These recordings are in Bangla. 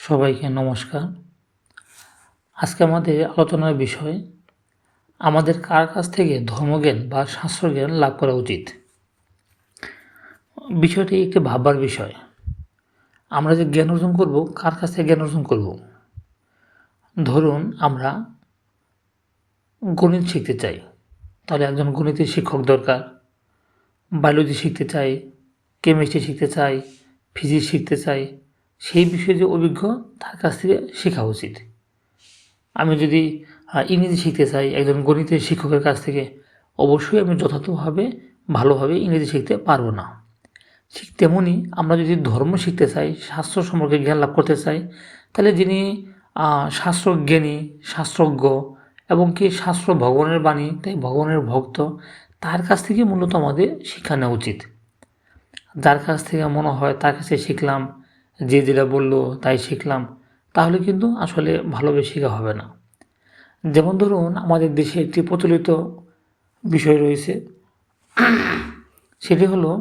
সবাইকে নমস্কার। আজকে আমাদের আলোচনার বিষয় আমাদের কার কাছ থেকে ধর্মজ্ঞান বা শাস্ত্রজ্ঞান লাভ করা উচিত। বিষয়টি একটি ভাববার বিষয়। আমরা যে জ্ঞান অর্জন করব, কার কাছ থেকে জ্ঞান অর্জন করব? ধরুন আমরা গণিত শিখতে চাই, তাহলে একজন গণিতের শিক্ষক দরকার। বায়োলজি শিখতে চাই, কেমিস্ট্রি শিখতে চাই, ফিজিক্স শিখতে চাই, সেই বিষয়ে যে অভিজ্ঞ তার কাছ থেকে শেখা উচিত। আমি যদি ইংরেজি শিখতে চাই একজন গণিতের শিক্ষকের কাছ থেকে, অবশ্যই আমি যথাযথভাবে ভালোভাবে ইংরেজি শিখতে পারবো না। ঠিক তেমনই আমরা যদি ধর্ম শিখতে চাই, শাস্ত্র সম্পর্কে জ্ঞান লাভ করতে চাই, তাহলে যিনি শাস্ত্রজ্ঞানী, শাস্ত্রজ্ঞ এবং কি শাস্ত্র ভগবানের বাণী, তাই ভগবানের ভক্ত, তার কাছ থেকে মূলত আমাদের শিক্ষা নেওয়া উচিত। যার কাছ থেকে মনে হয় তার কাছে শিখলাম, যে যেটা বললো তাই শিখলাম, তাহলে কিন্তু আসলে ভালোভাবে শেখা হবে না। যেমন ধরুন আমাদের দেশে একটি প্রচলিত বিষয় রয়েছে, সেটি হলো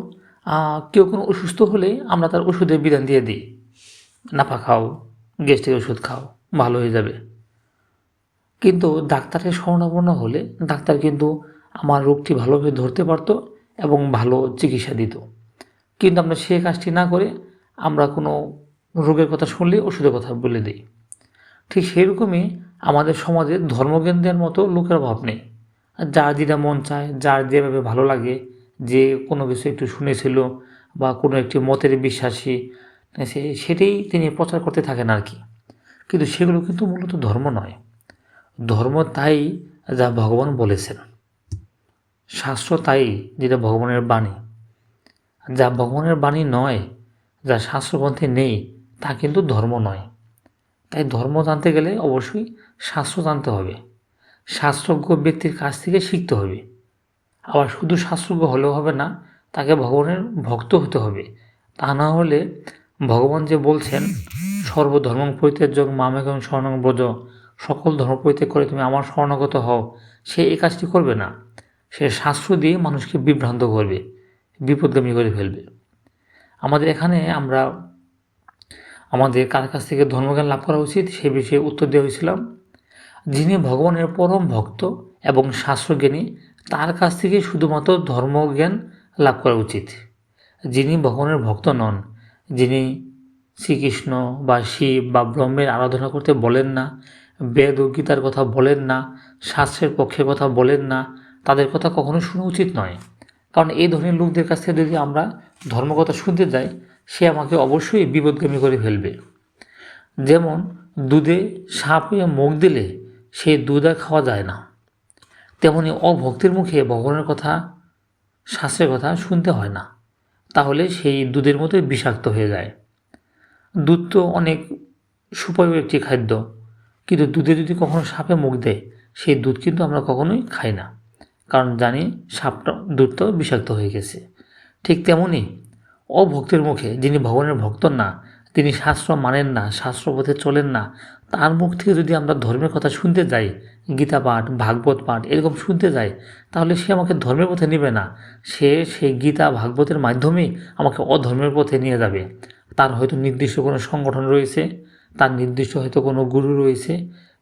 কেউ কোনো অসুস্থ হলে আমরা তার ওষুধের বিধান দিয়ে দিই, নাপা খাও, গ্যাস্ট্রিক ওষুধ খাও, ভালো হয়ে যাবে। কিন্তু ডাক্তারের শরণাপন্ন হলে ডাক্তার কিন্তু আমার রোগটি ভালোভাবে ধরতে পারতো এবং ভালো চিকিৎসা দিত। কিন্তু আমরা সে কাজটি না করে আমরা কোনো রোগের কথা শুনলে ওষুধের কথা বলে দিই। ঠিক সেরকমই আমাদের সমাজে ধর্মজ্ঞান দেওয়ার মতো লোকের অভাব নেই। যার যেটা মন চায়, যার যেভাবে ভালো লাগে, যে কোনো কিছু একটু শুনেছিল বা কোনো একটি মতের বিশ্বাসী, সেটাই তিনি প্রচার করতে থাকেন আর কি। কিন্তু সেগুলো কিন্তু মূলত ধর্ম নয়। ধর্ম তাই যা ভগবান বলেছেন, শাস্ত্র তাই যেটা ভগবানের বাণী। যা ভগবানের বাণী নয়, যা শাস্ত্রগ্রন্থে নেই, তা কিন্তু ধর্ম নয়। তাই ধর্ম জানতে গেলে অবশ্যই শাস্ত্র জানতে হবে, শাস্ত্রজ্ঞ ব্যক্তির কাছ থেকে শিখতে হবে। আবার শুধু শাস্ত্রজ্ঞ হলেও হবে না, তাকে ভগবানের ভক্ত হতে হবে। তা না হলে ভগবান যে বলছেন সর্বধর্ম পরিত্যাজ্য মামেকং শরণং ব্রজ, সকল ধর্ম পরিত্যাগ করে তুমি আমার শরণাগত হও, সে এই কাজটি করবে না। সে শাস্ত্র দিয়ে মানুষকে বিভ্রান্ত করবে, বিপদগামী করে ফেলবে। আমাদের এখানে আমাদের কার কাছ থেকে ধর্মজ্ঞান লাভ করা উচিত সে বিষয়ে উত্তর দেওয়া হয়েছিলাম। যিনি ভগবানের পরম ভক্ত এবং শাস্ত্রজ্ঞানী, তার কাছ থেকে শুধুমাত্র ধর্মজ্ঞান লাভ করা উচিত। যিনি ভগবানের ভক্ত নন, যিনি শ্রীকৃষ্ণ বা শিব বা ব্রহ্মের আরাধনা করতে বলেন না, বেদ ও গীতার কথা বলেন না, শাস্ত্রের পক্ষে কথা বলেন না, তাদের কথা কখনো শোনা উচিত নয়। কারণ এই ধরনের লোকদের কাছ থেকে যদি আমরা ধর্মকথা শুনতে যাই, সে আমাকে অবশ্যই বিপদগামী করে ফেলবে। যেমন দুধে সাপে মুখ দিলে সেই দুধ আর খাওয়া যায় না, তেমনি অভক্তির মুখে ভগবানের কথা, শাস্ত্রের কথা শুনতে হয় না, তাহলে সেই দুধের মতোই বিষাক্ত হয়ে যায়। দুধ তো অনেক সুপেয় একটি খাদ্য, কিন্তু দুধে যদি কখনো সাপে মুখ দেয়, সেই দুধ কিন্তু আমরা কখনোই খাই না, কারণ জানি সাপটা দুধটাও বিষাক্ত হয়ে গেছে। ঠিক তেমনই অভক্তের মুখে, যিনি ভগবানের ভক্ত না, তিনি শাস্ত্র মানেন না, শাস্ত্রপথে চলেন না, তার মুখ থেকে যদি আমরা ধর্মের কথা শুনতে যাই, গীতা পাঠ, ভাগবত পাঠ এরকম শুনতে যাই, তাহলে সে আমাকে ধর্মের পথে নেবে না, সে সেই গীতা ভাগবতের মাধ্যমেই আমাকে অধর্মের পথে নিয়ে যাবে। তার হয়তো নির্দিষ্ট কোনো সংগঠন রয়েছে, তার নির্দিষ্ট হয়তো কোনো গুরু রয়েছে,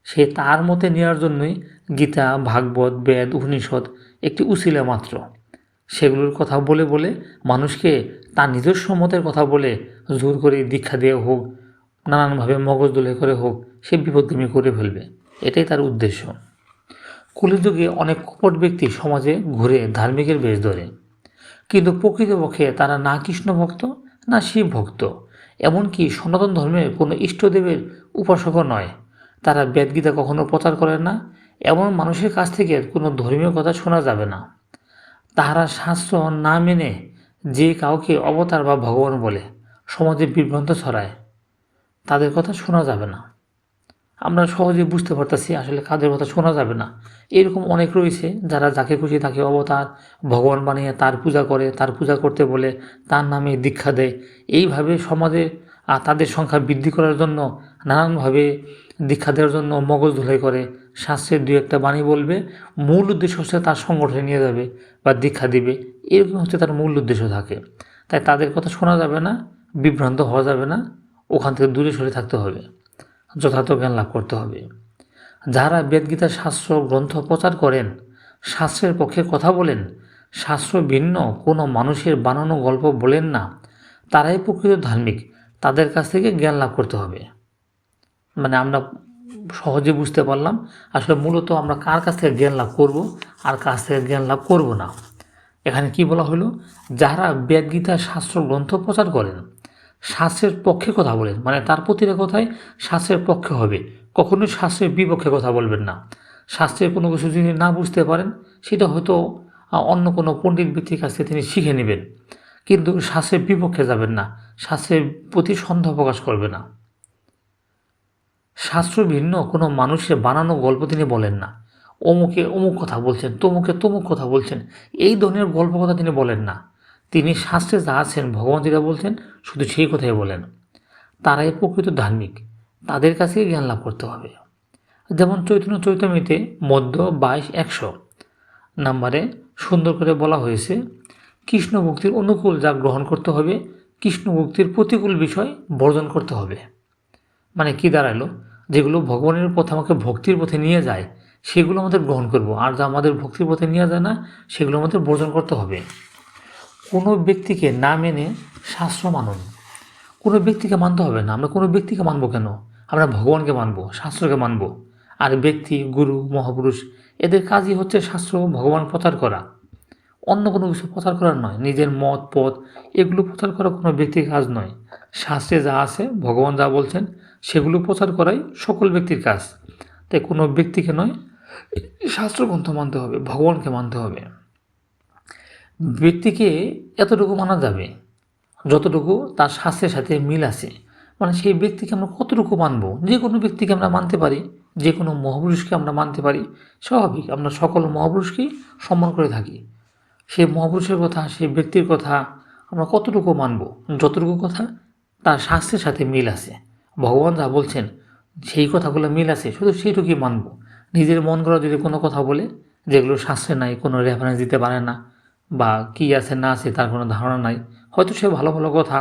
সে তার মতে নেওয়ার জন্যই গীতা, ভাগবত, বেদ, উপনিষদ একটি উছিলা মাত্র। সেগুলোর কথা বলে বলে মানুষকে তার নিজস্ব মতের কথা বলে জোর করে দীক্ষা দিয়ে হোক, নানানভাবে মগজ ধোলাই করে হোক, সে বিপদগামী করে ফেলবে। এটাই তার উদ্দেশ্য। কলিযুগে অনেক কপট ব্যক্তি সমাজে ঘুরে ধার্মিকের বেশ ধরে, কিন্তু প্রকৃতপক্ষে তারা না কৃষ্ণ ভক্ত না শিব ভক্ত, এমনকি সনাতন ধর্মের কোনো ইষ্টদেবের উপাসকও নয়। তারা বেদগীতা কখনো প্রচার করেন না। এমন মানুষের কাছ থেকে কোনো ধর্মীয় কথা শোনা যাবে না। তাহারা শাস্ত্র না মেনে যে কাউকে অবতার বা ভগবান বলে সমাজে বিভ্রান্ত ছড়ায়, তাদের কথা শোনা যাবে না। আমরা সহজে বুঝতে পারতেছি আসলে কাদের কথা শোনা যাবে না। এরকম অনেক রয়েছে যারা যাকে খুশি তাকে অবতার ভগবান বানিয়ে তার পূজা করে, তার পূজা করতে বলে, তার নামে দীক্ষা দেয়। এইভাবে সমাজে তাদের সংখ্যা বৃদ্ধি করার জন্য নানানভাবে দীক্ষা দেওয়ার জন্য মগজ ধোলাই করে, শাস্ত্রের দু একটা বাণী বলবে, মূল উদ্দেশ্য হচ্ছে তার সংগঠনে নিয়ে যাবে বা দীক্ষা দিবে, এরকম হচ্ছে তার মূল উদ্দেশ্য থাকে। তাই তাদের কথা শোনা যাবে না, বিভ্রান্ত হওয়া যাবে না, ওখান থেকে দূরে সরে থাকতে হবে, যথার্থ জ্ঞান লাভ করতে হবে। যারা বেদগীতার শাস্ত্র গ্রন্থ প্রচার করেন, শাস্ত্রের পক্ষে কথা বলেন, শাস্ত্র ভিন্ন কোনো মানুষের বানানো গল্প বলেন না, তারাই প্রকৃত ধার্মিক। তাদের কাছ থেকে জ্ঞান লাভ করতে হবে। মানে আমরা সহজে বুঝতে পারলাম আসলে মূলত আমরা কার কাছ থেকে জ্ঞান লাভ করব আর কাছ থেকে জ্ঞান লাভ করব না। এখানে কি বলা হলো, যারা বেদগীতার শাস্ত্র গ্রন্থ প্রচার করেন, শাস্ত্রের পক্ষে কথা বলেন, মানে তার প্রতিটা কথাই শাস্ত্রের পক্ষে হবে, কখনোই শাস্ত্রের বিপক্ষে কথা বলবেন না। শাস্ত্রের কোনো কিছু যদি না বুঝতে পারেন সেটা হয়তো অন্য কোনো পণ্ডিত ব্যক্তির কাছ থেকে তিনি শিখে নেবেন, কিন্তু শাস্ত্রের বিপক্ষে যাবেন না, শাস্ত্রের প্রতি সন্দেহ প্রকাশ করবে না। শাস্ত্র ভিন্ন কোনো মানুষের বানানো গল্প তিনি বলেন না। অমুকে অমুক কথা বলছেন, তমুকে তমুক কথা বলছেন, এই ধরনের গল্প কথা তিনি বলেন না। তিনি শাস্ত্রে যা আছেন, ভগবান যেটা বলছেন শুধু সেই কথাই বলেন। তারাই প্রকৃত ধার্মিক, তাদের কাছেই জ্ঞান লাভ করতে হবে। যেমন চৈতন্য চৈতন্যতে মধ্য 22-100 নাম্বারে সুন্দর করে বলা হয়েছে, কৃষ্ণ ভক্তির অনুকূল যা গ্রহণ করতে হবে, কৃষ্ণ ভক্তির প্রতিকূল বিষয় বর্জন করতে হবে। মানে কি দাঁড়ালো, যেগুলো ভগবানের পথে আমাকে ভক্তির পথে নিয়ে যায় সেগুলো আমাদের গ্রহণ করব, আর যা আমাদের ভক্তির পথে নিয়ে যায় না সেগুলো আমাদের বর্জন করতে হবে। কোনো ব্যক্তিকে না মেনে শাস্ত্র মানুন। কোনো ব্যক্তিকে মানতে হবে না। আমরা কোনো ব্যক্তিকে মানব কেন? আমরা ভগবানকে মানব, শাস্ত্রকে মানব। আর ব্যক্তি, গুরু, মহাপুরুষ এদের কাজই হচ্ছে শাস্ত্র ভগবান প্রচার করা, অন্য কোনো কিছু প্রচার করার নয়। নিজের মত পথ এগুলো প্রচার করা কোনো ব্যক্তির কাজ নয়। শাস্ত্রে যা আছে, ভগবান যা বলছেন সেগুলো প্রচার করাই সকল ব্যক্তির কাজ। তাই কোনো ব্যক্তিকে নয়, শাস্ত্রগ্রন্থ মানতে হবে, ভগবানকে মানতে হবে। ব্যক্তিকে এতটুকু মানা যাবে যতটুকু তার শাস্ত্রের সাথে মিল আছে। মানে সেই ব্যক্তিকে আমরা কতটুকু মানব? যে কোনো ব্যক্তিকে আমরা মানতে পারি, যে কোনো মহাপুরুষকে আমরা মানতে পারি, স্বাভাবিক। আমরা সকল মহাপুরুষকেই সম্মান করে থাকি। সেই মহাপুরুষের কথা, সেই ব্যক্তির কথা আমরা কতটুকু মানব? যতটুকু কথা তার শাস্ত্রের সাথে মিল আছে, ভগবান যা বলছেন সেই কথাগুলো মিল আছে, শুধু সেইটুকুই মানব। নিজের মন করা যদি কোনো কথা বলে যেগুলো শাস্ত্রে নাই, কোনো রেফারেন্স দিতে পারে না, বা কী আছে না আছে তার কোনো ধারণা নাই, হয়তো সে ভালো ভালো কথা,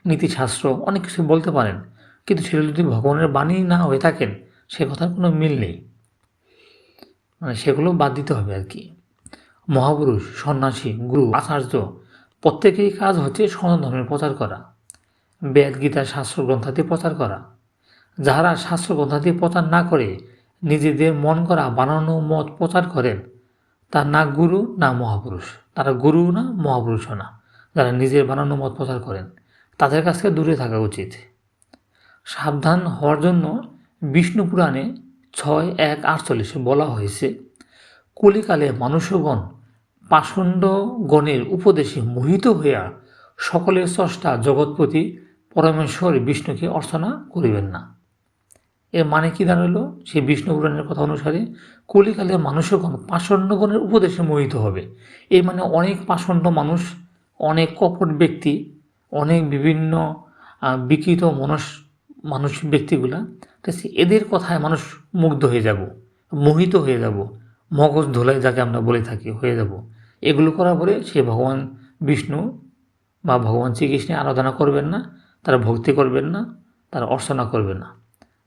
নীতিশাস্ত্র অনেক কিছু বলতে পারেন, কিন্তু সেটা যদি ভগবানের বাণী না হয়ে থাকেন সে কথার কোনো মিল নেই। মানে সেগুলো বাদ দিতে হবে আর কি। মহাপুরুষ, সন্ন্যাসী, গুরু, আচার্য প্রত্যেকেরই কাজ হচ্ছে সনাতন ধর্মের প্রচার করা, বেদ, গীতা, শাস্ত্র গ্রন্থাদি প্রচার করা। যাহারা শাস্ত্র গ্রন্থাদি প্রচার না করে নিজেদের মন করা বানানো মত প্রচার করেন, তার না গুরু না মহাপুরুষ, তারা গুরু না মহাপুরুষও না। যারা নিজের বানানো মত প্রচার করেন তাদের কাছ থেকে দূরে থাকা উচিত। সাবধান হওয়ার জন্য বিষ্ণু পুরাণে 6:1-48 বলা হয়েছে, কলিকালে মানুষগণ পাষণ্ডগণের উপদেশে মোহিত হইয়া সকলের স্রষ্টা জগৎপতি পরমেশ্বর বিষ্ণুকে অর্চনা করিবেন না। এর মানে কি দাঁড়ালো? সেই বিষ্ণু পুরাণের কথা অনুসারে কলিকালে মানুষগণ পাষণ্ডগণের উপদেশে মোহিত হবে। এর মানে অনেক পাষণ্ড মানুষ, অনেক কপট ব্যক্তি, অনেক বিভিন্ন বিকৃত মানুষ ব্যক্তিগুলা, এদের কথায় মানুষ মুগ্ধ হয়ে যাব, মোহিত হয়ে যাব, মগজ ধোলাই যাকে আমরা বলে থাকি হয়ে যাব। এগুলো করার পরে সে ভগবান বিষ্ণু বা ভগবান শ্রীকৃষ্ণের আরাধনা করবেন না, তারা ভক্তি করবেন না, তারা অর্চনা করবে না।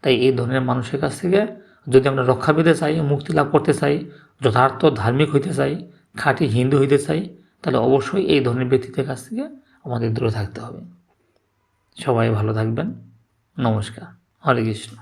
তাই এই ধরনের মানুষের কাছ থেকে যদি আমরা রক্ষা পেতে চাই, মুক্তি লাভ করতে চাই, যথার্থ ধার্মিক হইতে চাই, খাঁটি হিন্দু হইতে চাই, তাহলে অবশ্যই এই ধরনের ব্যক্তিদের কাছ থেকে আমাদের দূরে থাকতে হবে। সবাই ভালো থাকবেন। নমস্কার। হরে কৃষ্ণ।